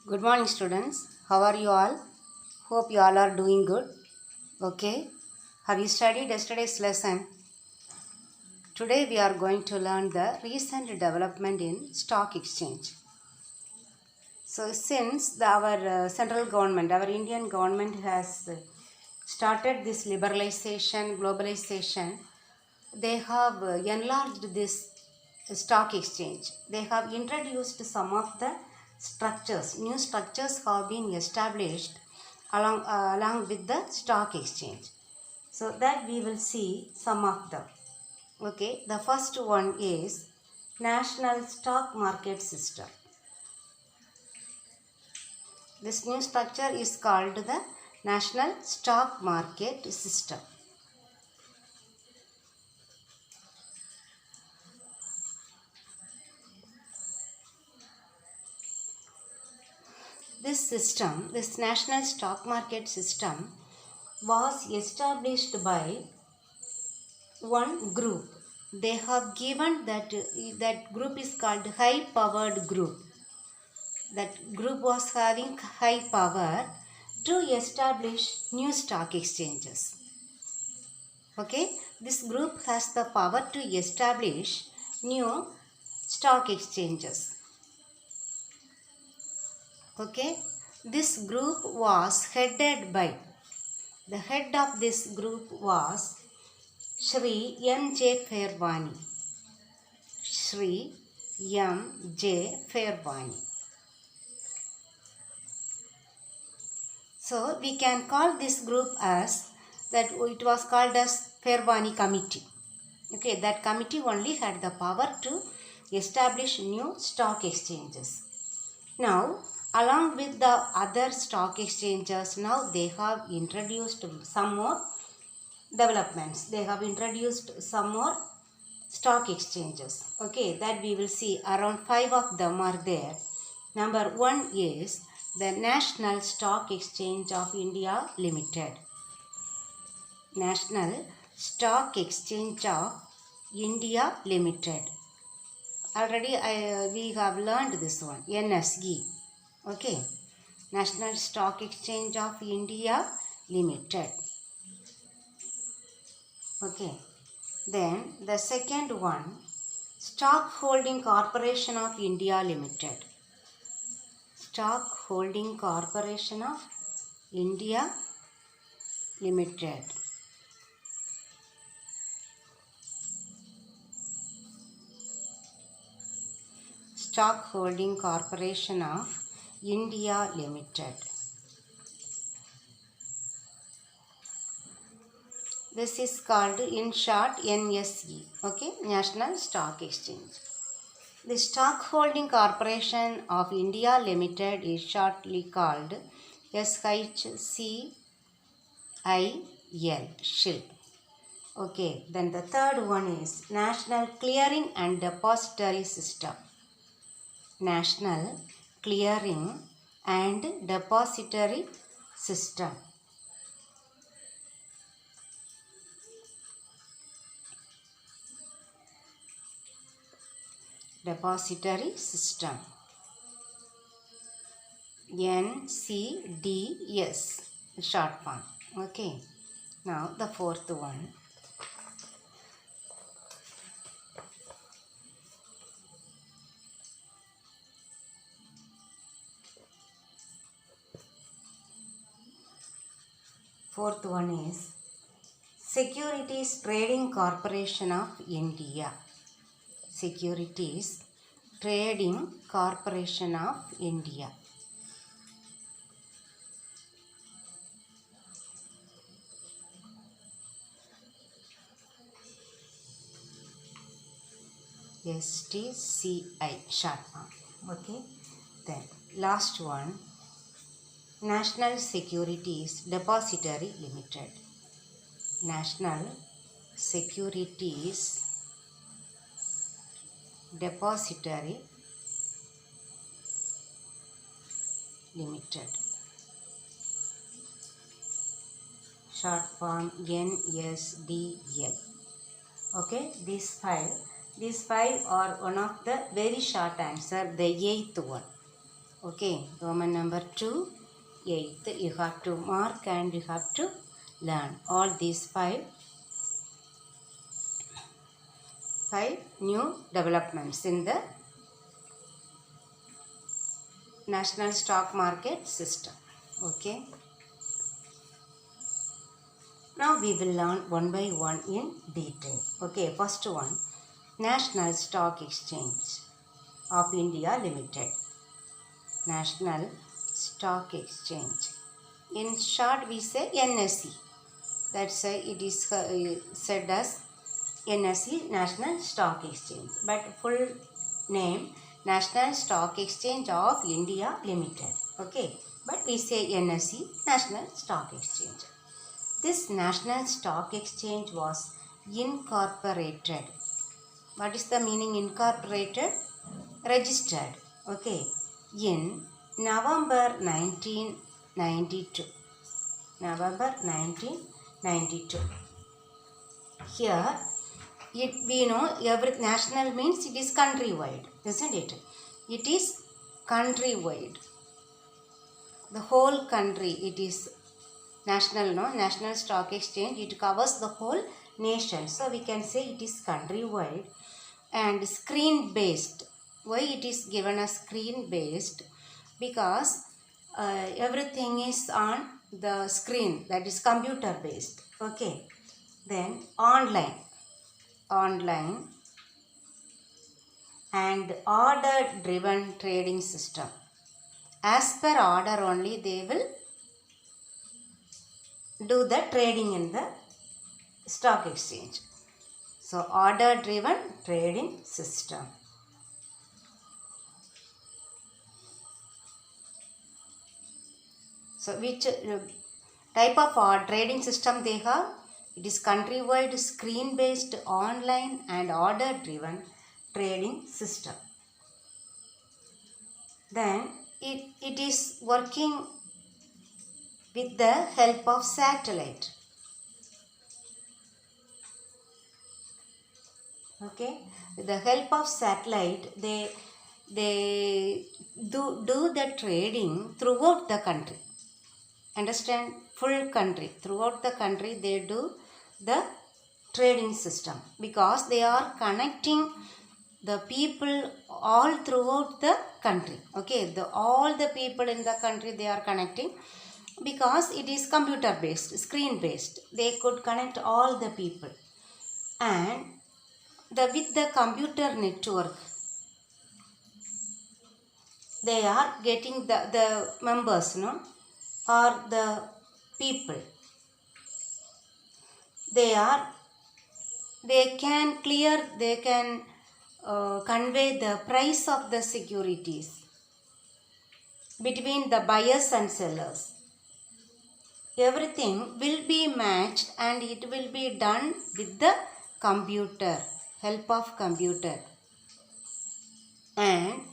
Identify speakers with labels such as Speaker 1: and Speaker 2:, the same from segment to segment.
Speaker 1: Good morning, students. How are you all? Hope you all are doing good. Okay. Have you studied yesterday's lesson? Today we are going to learn the recent development in stock exchange. So since our central government, our Indian government has started this liberalization, globalization, they have enlarged this stock exchange. They have introduced some of the structures. New structures have been established along with the stock exchange. So that we will see some of them. Okay, the first one is National Stock Market System. This new structure is called the National Stock Market System. This national stock market system was established by one group. They have given that group is called high powered group. That group was having high power to establish new stock exchanges. Okay, this group has the power to establish new stock exchanges. Okay, this group was headed by, the head of this group was Shri M.J. Fairvani. Shri M.J. Fairvani. So we can call this group as that it was called as Fairvani Committee. Okay, that committee only had the power to establish new stock exchanges. Now, along with the other stock exchanges, now they have introduced some more developments. They have introduced some more stock exchanges. Okay, that we will see. Around 5 of them are there. Number 1 is the National Stock Exchange of India Limited. National Stock Exchange of India Limited. Already we have learned this one, NSE. Okay, National Stock Exchange of India Limited. Okay, then the second one, Stock Holding Corporation of India Limited. Stock Holding Corporation of India Limited. Stock Holding Corporation of India Limited. This is called in short NSE. Okay, National Stock Exchange. The Stock Holding Corporation of India Limited is shortly called SHCIL. SHIL. Okay, then the third one is National Clearing and Depository System. National Clearing and Depository System. Depository System. NCDS, short form. Okay, now the fourth one. Fourth one is Securities Trading Corporation of India. Securities Trading Corporation of India. STCI, short form. Okay, then last one, National Securities Depository Limited. National Securities Depository Limited. Short form NSDL. Okay, these five are one of the very short answer, the eighth one. Okay, Roman number 2, 8th. You have to mark and you have to learn all these five new developments in the national stock market system. Okay. Now we will learn one by one in detail. Okay, first one, National Stock Exchange of India Limited. National Stock Exchange. In short, we say NSE. That's why it is said as NSE, National Stock Exchange. But full name, National Stock Exchange of India Limited. Okay, but we say NSE, National Stock Exchange. This National Stock Exchange was incorporated. What is the meaning incorporated? Registered. Okay. In November 1992. November 1992. Here, we know every national means it is countrywide, isn't it? It is countrywide. The whole country, it is national, no? National Stock Exchange, it covers the whole nation. So we can say it is countrywide and screen based. Why it is given as screen based? Because everything is on the screen, that is computer based. Okay. Then online and order driven trading system. As per order only they will do the trading in the stock exchange. So order driven trading system. So which type of trading system they have? It is countrywide, screen based, online and order driven trading system. Then it is working with the help of satellite. Okay, with the help of satellite, they do the trading throughout the country. Understand? Full country, throughout the country they do the trading system because they are connecting the people all throughout the country. Okay, all the people in the country they are connecting because it is computer based, screen based. They could connect all the people, and with the computer network they are getting the members, no, or the people. They can convey the price of the securities between the buyers and sellers. Everything will be matched and it will be done with the computer, help of computer. And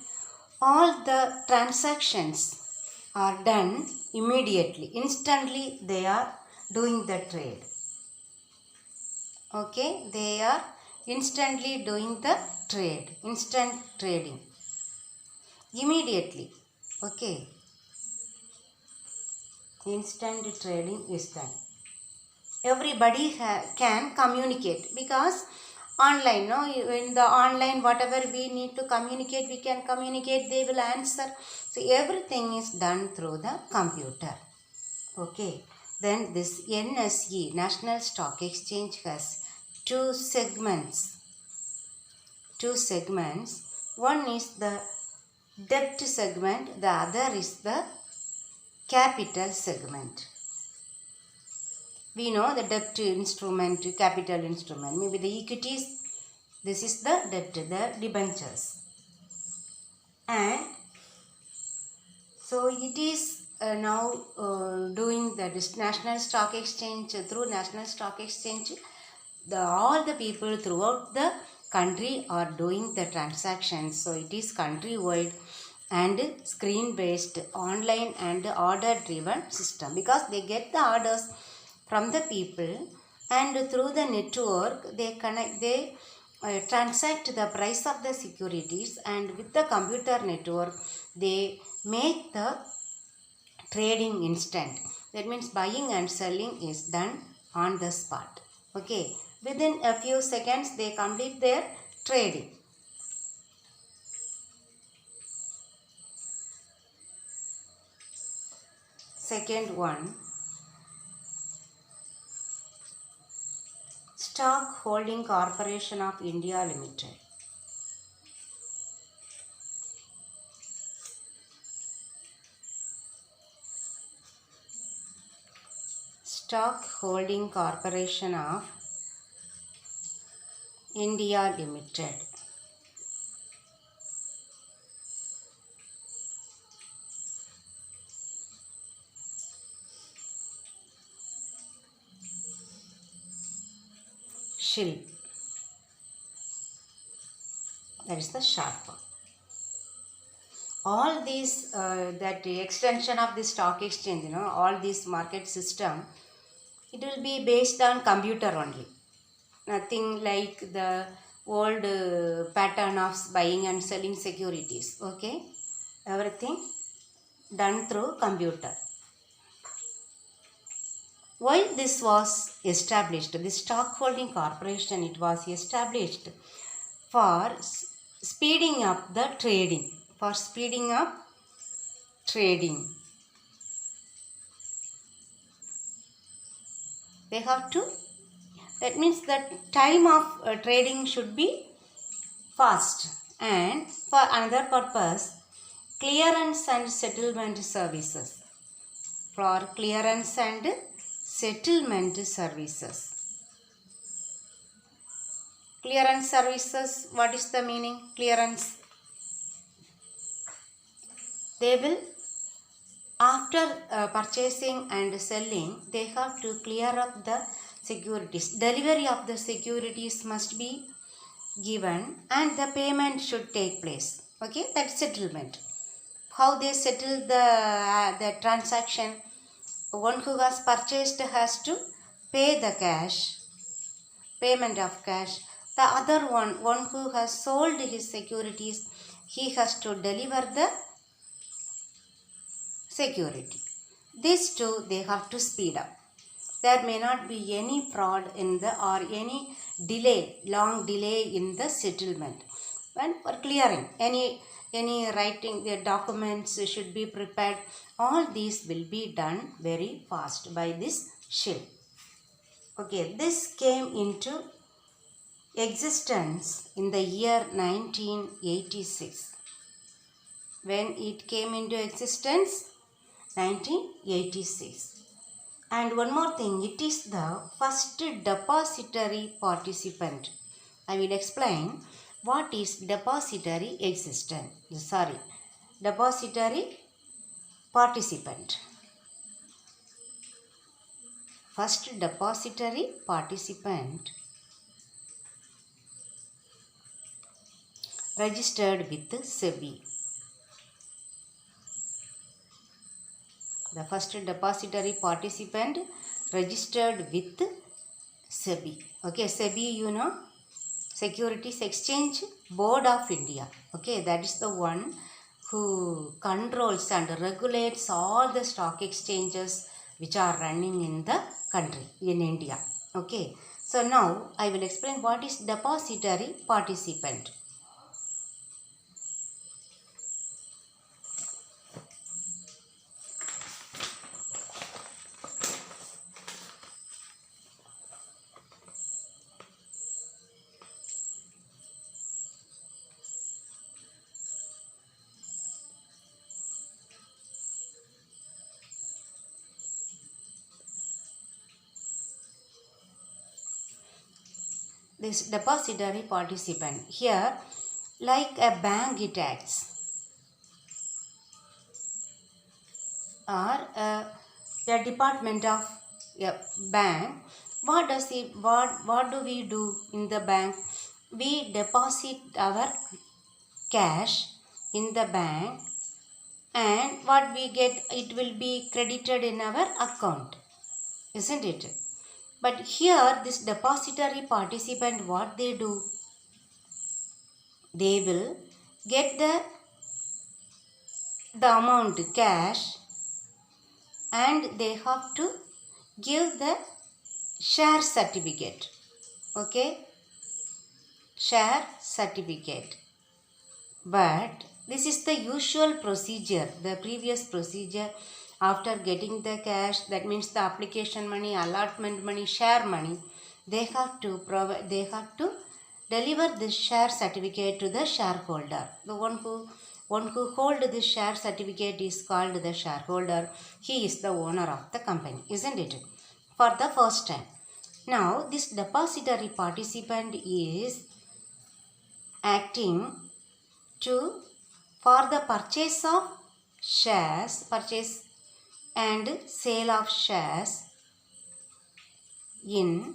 Speaker 1: all the transactions are done immediately, instantly they are doing the trade. Okay, they are instantly doing the trade, instant trading, immediately. Okay, instant trading is done. Everybody can communicate because online, no, in the online whatever we need to communicate, we can communicate, they will answer. So everything is done through the computer. Okay, then this NSE, National Stock Exchange, has two segments. One is the debt segment, the other is the capital segment. We know the debt instrument, capital instrument, maybe the equities. This is the debt, the debentures. And so it is now doing the National Stock Exchange, through National Stock Exchange, all the people throughout the country are doing the transactions. So it is countrywide and screen based, online and order driven system because they get the orders from the people and through the network they transact the price of the securities, and with the computer network they make the trading instant. That means buying and selling is done on the spot. Okay, within a few seconds they complete their trading. Second one, Stock Holding Corporation of India Limited. Stock Holding Corporation of India Limited. SHIL. That is the short form. All these, that extension of the stock exchange, all this market system, it will be based on computer only. Nothing like the old pattern of buying and selling securities. Okay, everything done through computer. Why this was established? The stock holding corporation, it was established for speeding up the trading. For speeding up trading. They have to, that means the time of trading should be fast, and for another purpose, clearance and settlement services. For clearance and settlement services. Clearance services, what is the meaning? Clearance. They will, after purchasing and selling, they have to clear up the securities. Delivery of the securities must be given and the payment should take place. Okay, that's settlement. How they settle the transaction? One who has purchased has to pay the cash, payment of cash. The other one who has sold his securities, he has to deliver the security. These two, they have to speed up. There may not be any fraud in the or any delay, long delay in the settlement. When for clearing, any writing, the documents should be prepared. All these will be done very fast by this SHIL. Okay, this came into existence in the year 1986. When it came into existence? 1986. And one more thing, it is the first depository participant. I will explain what is depository depository participant. First depository participant registered with SEBI. The first depository participant registered with SEBI. Okay, SEBI, Securities Exchange Board of India. Okay, that is the one who controls and regulates all the stock exchanges which are running in the country, in India. Okay, so now I will explain what is depository participant. This depository participant, here like a bank it acts, or a department of a bank. What do we do in the bank? We deposit our cash in the bank, and what we get, it will be credited in our account, isn't it? But here this depository participant, what they do? They will get the the amount cash and they have to give the share certificate. Okay, share certificate. But this is the usual procedure, the previous procedure. After getting the cash, that means the application money, allotment money, share money, they have to deliver this share certificate to the shareholder. The one who hold this share certificate is called the shareholder. He is the owner of the company, isn't it? For the first time. Now this depository participant is acting for the purchase of shares, purchase and sale of shares in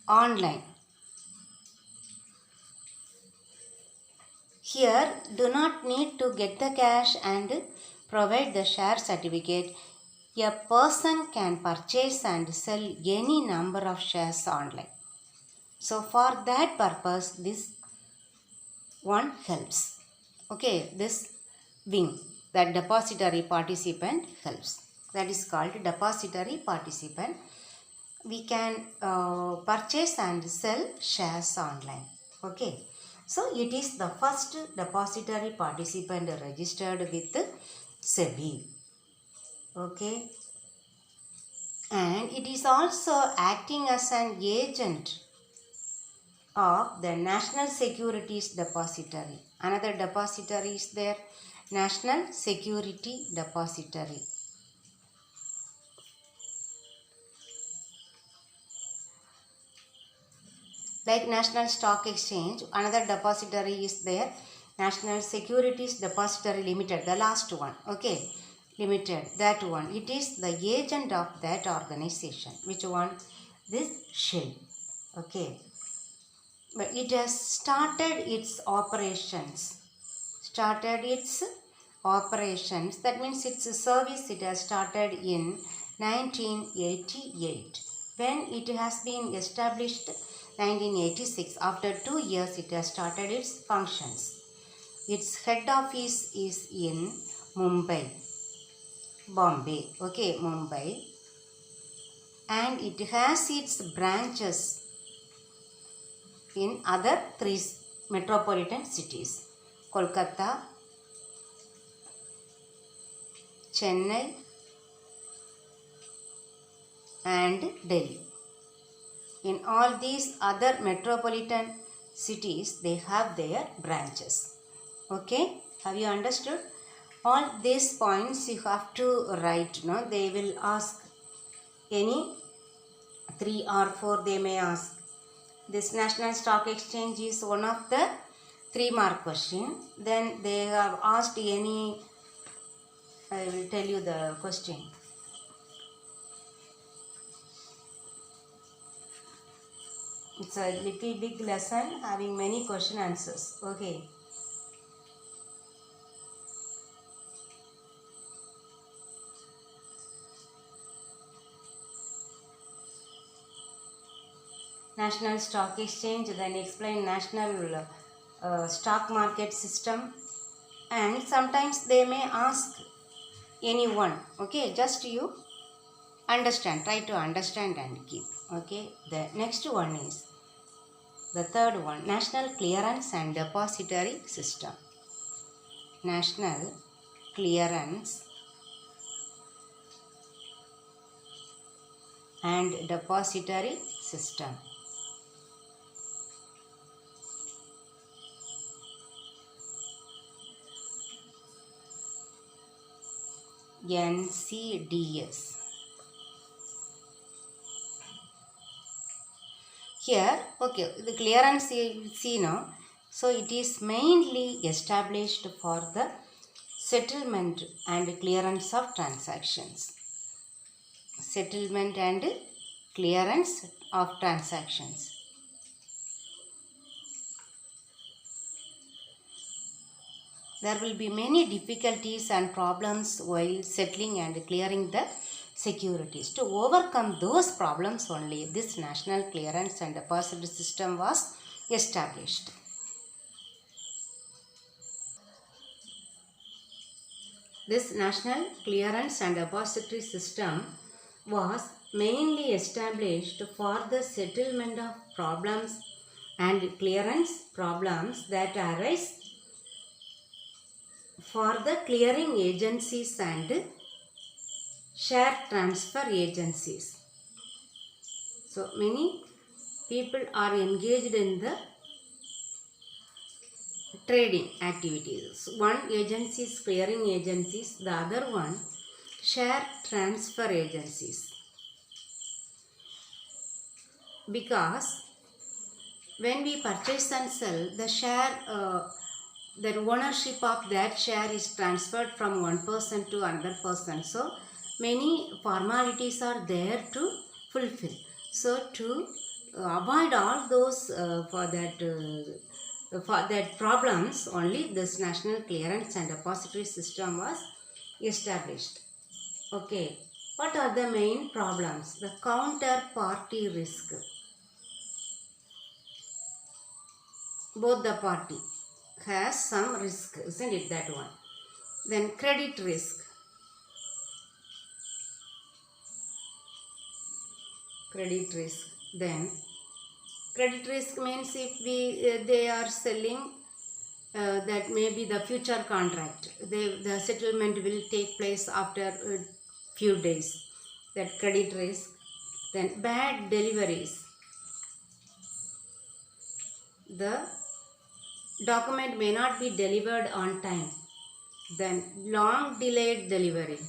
Speaker 1: online. Here do not need to get the cash and provide the share certificate. A person can purchase and sell any number of shares online. So for that purpose, this one helps. Okay, this wing, that depository participant helps. That is called depository participant. We can purchase and sell shares online. Okay, so it is the first depository participant registered with SEBI. Okay, and it is also acting as an agent of the National Securities Depository. Another depository is there, National Security Depository. Like National Stock Exchange, another depository is there, National Securities Depository Limited, the last one. Okay, Limited, that one. It is the agent of that organization. Which one? This shell. Okay. But it has started its operations. That means its service it has started in 1988. When it has been established 1986, after 2 years it has started its functions. Its head office is in Bombay. Okay, Mumbai. And it has its branches in other 3 metropolitan cities, Kolkata, Chennai and Delhi. In all these other metropolitan cities, they have their branches. Okay, have you understood? All these points you have to write. No? They will ask any 3 or 4 they may ask. This National Stock Exchange is one of the 3-mark question. Then they have asked any, I will tell you the question. It's a little big lesson having many question answers. Okay. National Stock Exchange, then explain National Stock Market System, and sometimes they may ask anyone. Okay, just you understand, try to understand and keep. Okay, the next one is the third one, National Clearance and Depository System. National Clearance and Depository System. NCDS. Here, okay, the clearance you see now. So it is mainly established for the settlement and clearance of transactions. Settlement and clearance of transactions. There will be many difficulties and problems while settling and clearing the securities. To overcome those problems only, this National Clearance and Depository System was established. This national clearance and depository system was mainly established for the settlement of problems and clearance problems that arise for the clearing agencies and share transfer agencies. So many people are engaged in the trading activities. One agency is clearing agencies, the other one share transfer agencies. Because when we purchase and sell, the share, the ownership of that share is transferred from one person to another person. So many formalities are there to fulfill. So to avoid all those for that problems, only this national clearance and depository system was established. Okay, what are the main problems? The counterparty risk. Both the party has some risk, isn't it, that one? Then credit risk. Credit risk. Then credit risk means if they are selling that may be the future contract. The settlement will take place after few days. That credit risk. Then bad deliveries. The document may not be delivered on time. Then long delayed delivery.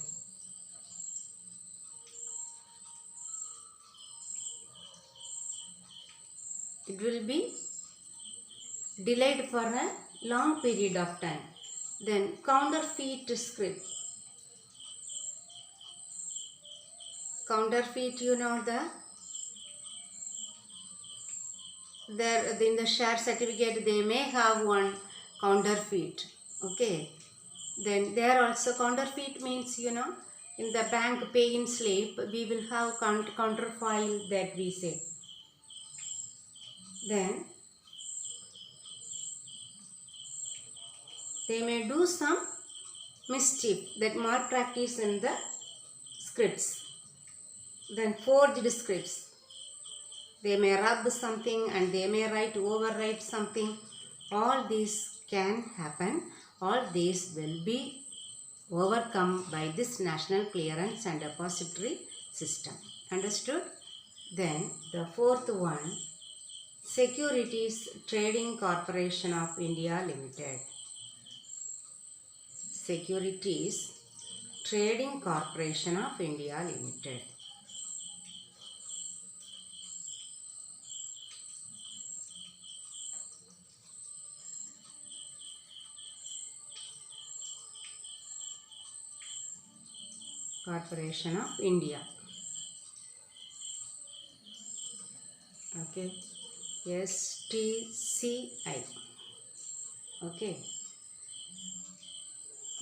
Speaker 1: It will be delayed for a long period of time. Then counterfeit script. Counterfeit, you know, in the share certificate they may have one counterfeit. Okay. Then there also counterfeit means, you know, in the bank pay-in slip we will have counterfoil that we say. Then they may do some mischief, that malpractice in the scripts. Then forged scripts. They may rub something and they may overwrite something. All these can happen. All these will be overcome by this national clearance and depository system. Understood? Then the fourth one, Securities Trading Corporation of India Limited. Securities Trading Corporation of India Limited. Corporation of India. Okay. STCI. Okay.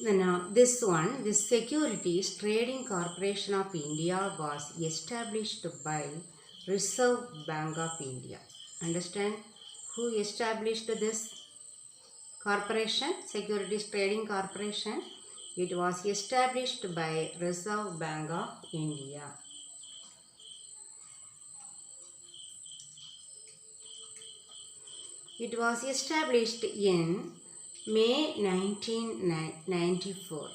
Speaker 1: Now this one, this Securities Trading Corporation of India was established by Reserve Bank of India. Understand who established this corporation, Securities Trading Corporation? It was established by Reserve Bank of India. It was established in May 1994.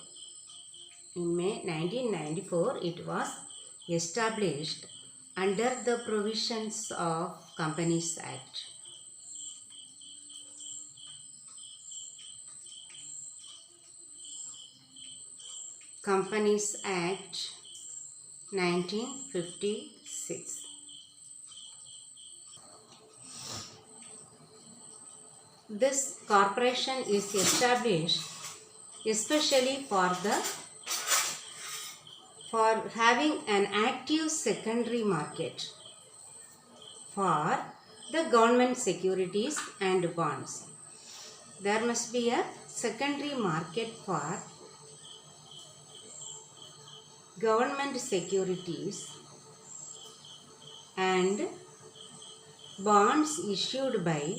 Speaker 1: In May 1994, it was established under the provisions of Companies Act. Companies Act 1956. This corporation is established especially for having an active secondary market for the government securities and bonds. There must be a secondary market for government securities and bonds issued by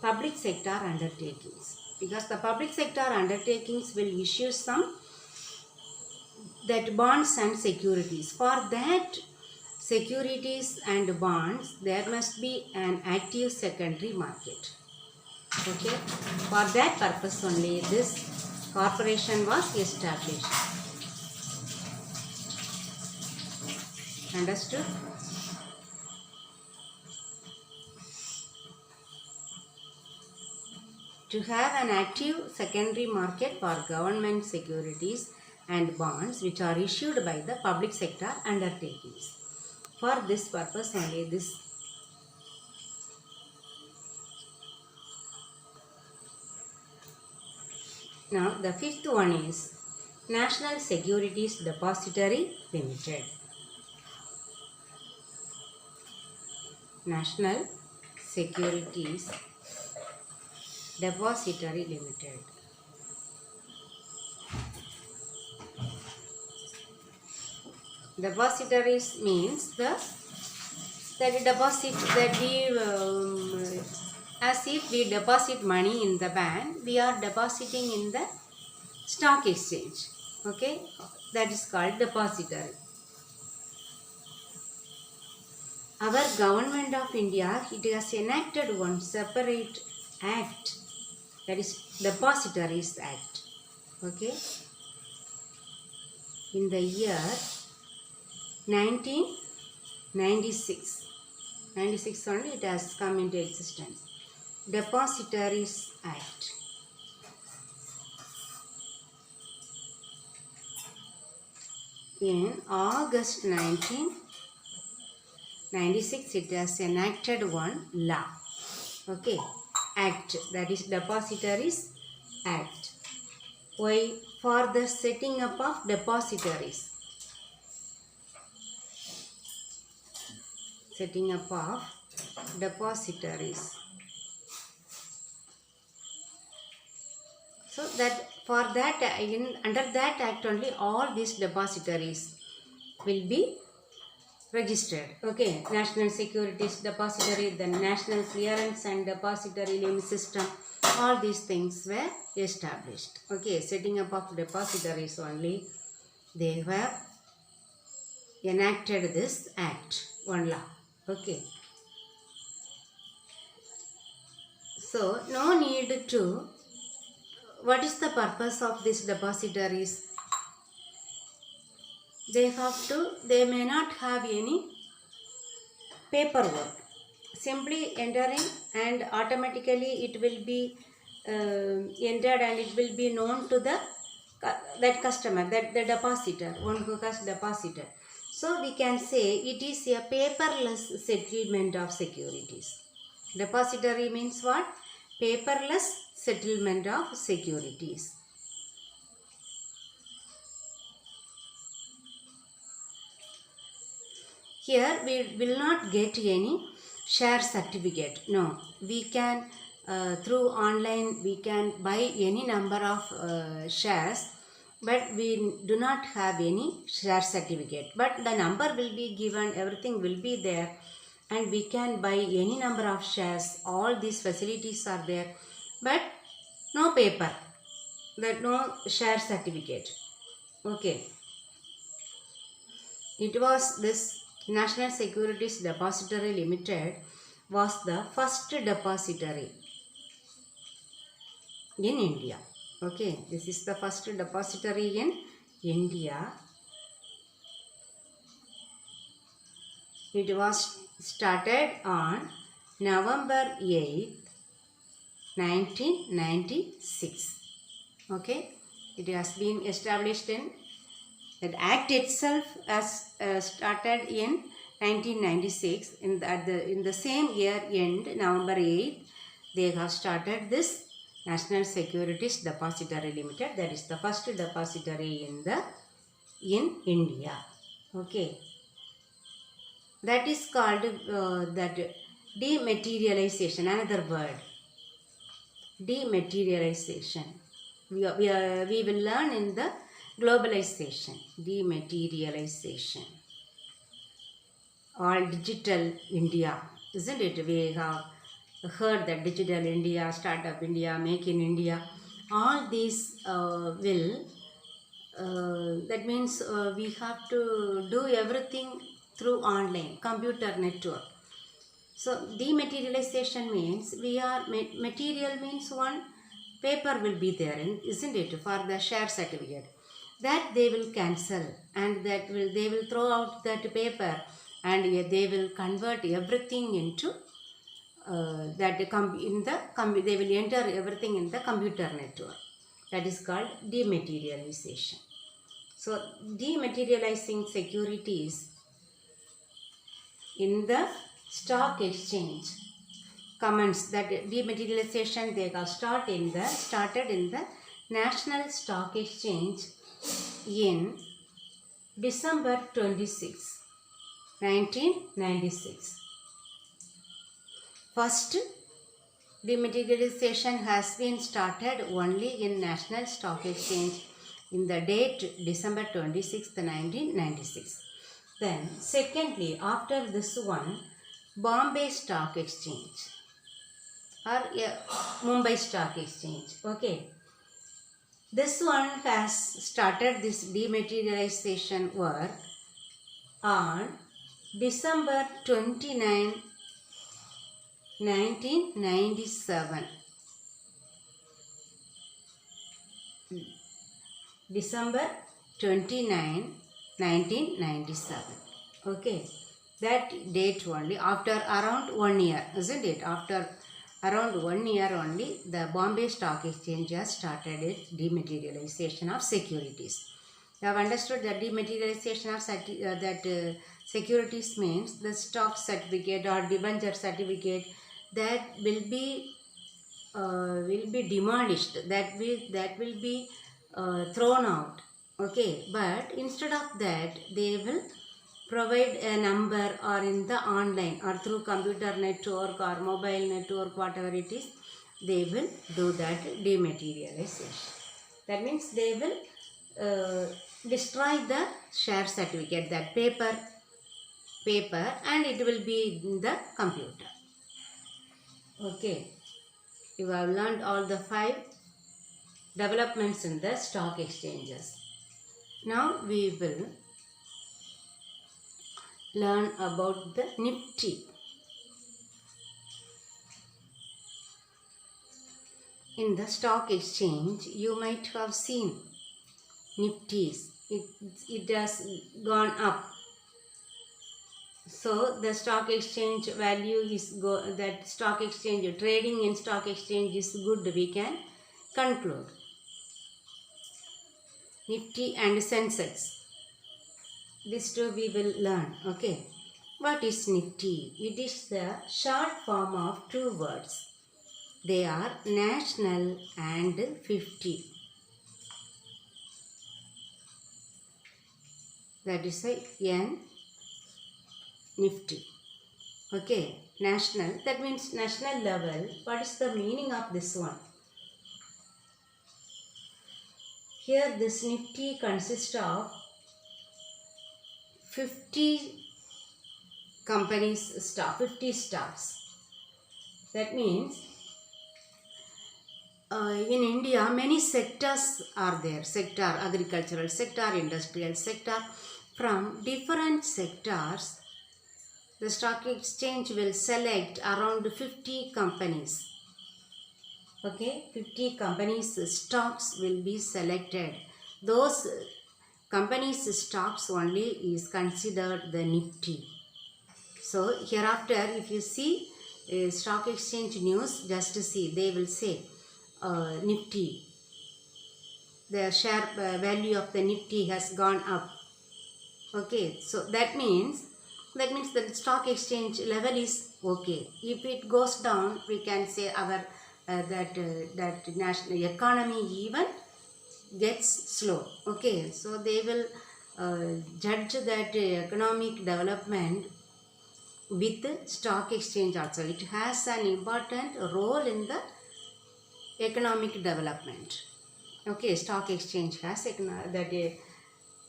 Speaker 1: public sector undertakings, because the public sector undertakings will issue some that bonds and securities. For that securities and bonds, there must be an active secondary market. Okay, for that purpose only this corporation was established. Understood? To have an active secondary market for government securities and bonds which are issued by the public sector undertakings. For this purpose only this. Now the fifth one is National Securities Depository Limited. National Securities Depository Limited. Depositories means that deposit that we as if we deposit money in the bank, we are depositing in the stock exchange. Okay, that is called depository. Our government of India, it has enacted one separate act, that is Depositories Act. Okay, in the year 1996 only it has come into existence. Depositories Act. In August 1996 it has enacted one law. Okay, act, that is Depositories Act. Why? For the setting up of depositories. Setting up of depositories. So that for that under that act only all these depositories will be registered. Okay, National Securities Depository, the National Clearance and Depository Limit System, all these things were established. Okay, setting up of depositories only, they have enacted this act, one law. Okay, so no need to, what is the purpose of these depositories? They may not have any paperwork. Simply entering and automatically it will be entered and it will be known to that customer, that the depositor, one who has deposited. So we can say it is a paperless settlement of securities. Depository means what? Paperless settlement of securities. Here we will not get any share certificate. No, we can through online we can buy any number of shares, but we do not have any share certificate. But the number will be given, everything will be there, and we can buy any number of shares. All these facilities are there, but no paper, that no share certificate. Okay, it was this National Securities Depository Limited was the first depository in India. Okay, this is the first depository in India. It was started on November 8th, 1996. Okay, it has been established in, that act itself has started in 1996. In the same year end, November 8th, they have started this National Securities Depository Limited. That is the first depository in India. Okay, that is called that dematerialization. Another word, dematerialization. We will learn in the globalization, dematerialization. All digital India, isn't it? We have heard that Digital India, Startup India, Make in India, all these that means we have to do everything through online, computer network. So dematerialization means material means one paper will be there, isn't it, for the share certificate. That they will cancel, and they will throw out that paper, and they will convert everything into they will enter everything in the computer network. That is called dematerialization. So dematerializing securities in the stock exchange comments that dematerialization they got started in the National Stock Exchange in December 26, 1996. First, dematerialization has been started only in National Stock Exchange in the date December 26, 1996. Then, secondly, after this one, Bombay Stock Exchange or Mumbai Stock Exchange. Okay. This one has started this dematerialization work on December 29, 1997. December 29, 1997. Okay. That date only, after around 1 year, isn't it? After around 1 year only, the Bombay Stock Exchange has started its dematerialization of securities. You have understood that dematerialization of securities means the stock certificate or debenture certificate that will be demolished, that will be thrown out. Okay, but instead of that, they will provide a number or in the online or through computer network or mobile network, whatever it is, they will do that dematerialization. That means they will destroy the share certificate, that paper, and it will be in the computer. Okay, you have learned all the 5 developments in the stock exchanges. Now we will learn about the Nifty. In the stock exchange, you might have seen Nifties. It has gone up. So the stock exchange value is that stock exchange trading in stock exchange is good. We can conclude. Nifty and Sensex. These two we will learn. Okay. What is Nifty? It is the short form of 2 words. They are national and 50. That is a N Nifty. Okay. National. That means national level. What is the meaning of this one? Here this Nifty consists of 50 companies stock, 50 stocks. That means in India many sectors are there. Sector, agricultural sector, industrial sector. From different sectors, the stock exchange will select around 50 companies. Okay, 50 companies stocks will be selected. Those companies stocks only is considered the Nifty. So hereafter, if you see stock exchange news, just to see, they will say Nifty. The share value of the Nifty has gone up. Okay, so that means the stock exchange level is okay. If it goes down, we can say our that national economy even gets slow. Okay, so they will judge that economic development with stock exchange also. It has an important role in the economic development. Okay, stock exchange has that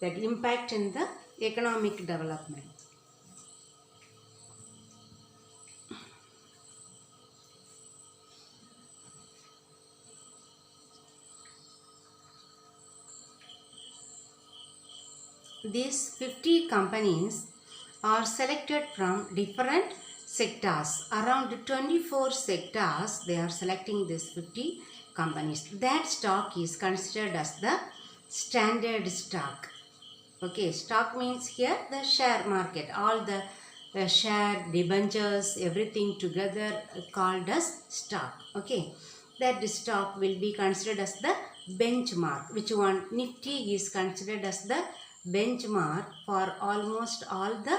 Speaker 1: impact in the economic development. these 50 companies are selected from different sectors. Around 24 sectors they are selecting these 50 companies. That stock is considered as the standard stock. Okay, stock means here the share market, all the share, debentures, everything together called as stock. Okay, that stock will be considered as the benchmark. Which one? Nifty is considered as the benchmark for almost all the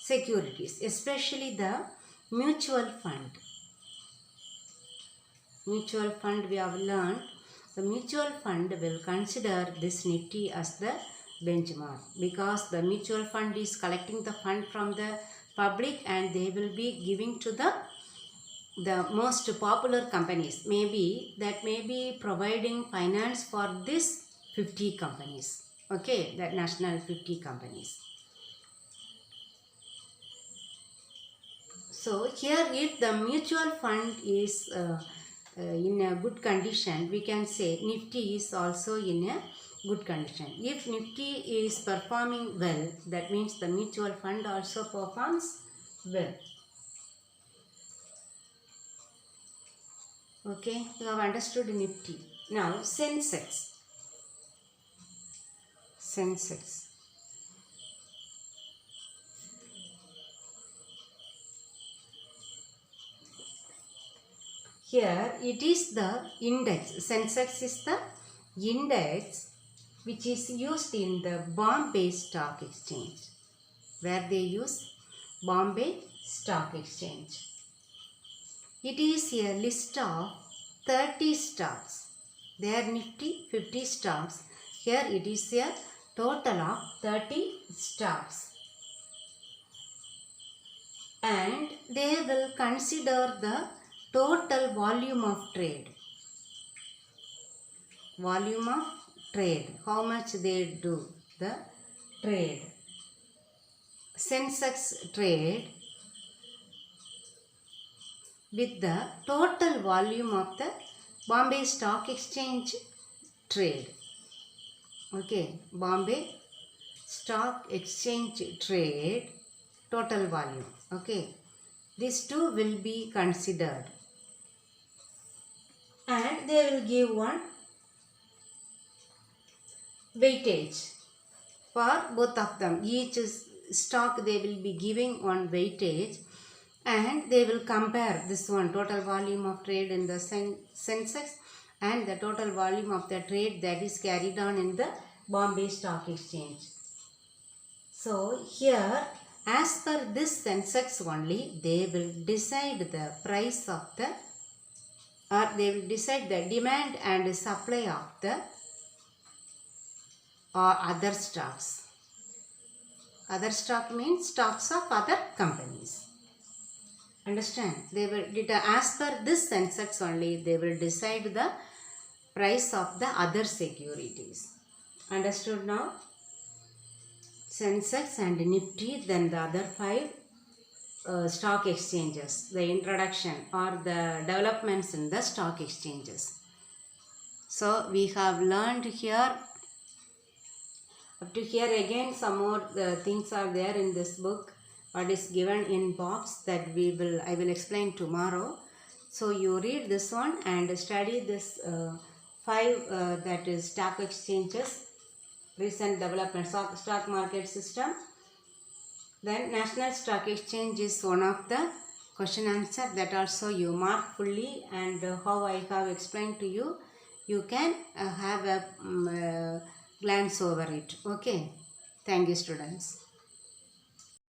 Speaker 1: securities, especially the mutual fund. Mutual fund we have learned. The mutual fund will consider this Nifty as the benchmark because the mutual fund is collecting the fund from the public and they will be giving to the most popular companies. Maybe that may be providing finance for this 50 companies. Okay, that national 50 companies. So here if the mutual fund is in a good condition, we can say Nifty is also in a good condition. If Nifty is performing well, that means the mutual fund also performs well. Okay, you have understood Nifty. Now Sensex. Sensex. Here it is the index. Sensex is the index which is used in the Bombay Stock Exchange, where they use Bombay Stock Exchange. It is a list of 30 stocks. They are Nifty 50 stocks. Here it is a total of 30 stocks. And they will consider the total volume of trade. Volume of trade. How much they do the trade. Sensex trade with the total volume of the Bombay Stock Exchange trade. Okay, Bombay Stock Exchange trade total volume. Okay, these two will be considered and they will give one weightage for both of them. Each stock they will be giving one weightage and they will compare this one total volume of trade in the Sensex and the total volume of the trade that is carried on in the Bombay Stock Exchange. So here as per this Sensex only they will decide the price of the or they will decide the demand and supply of the or other stocks. Other stock means stocks of other companies. Understand? They will as per this Sensex only they will decide the price of the other securities. Understood now? Sensex and Nifty, then the other 5 stock exchanges, the introduction or the developments in the stock exchanges. So we have learned here. Up to here again some more things are there in this book. What is given in box that I will explain tomorrow. So you read this one and study this 5 that is stock exchanges, recent developments of stock market system. Then National Stock Exchange is one of the question answer that also you mark fully, and how I have explained to you, you can have a glance over it. Okay. Thank you, students.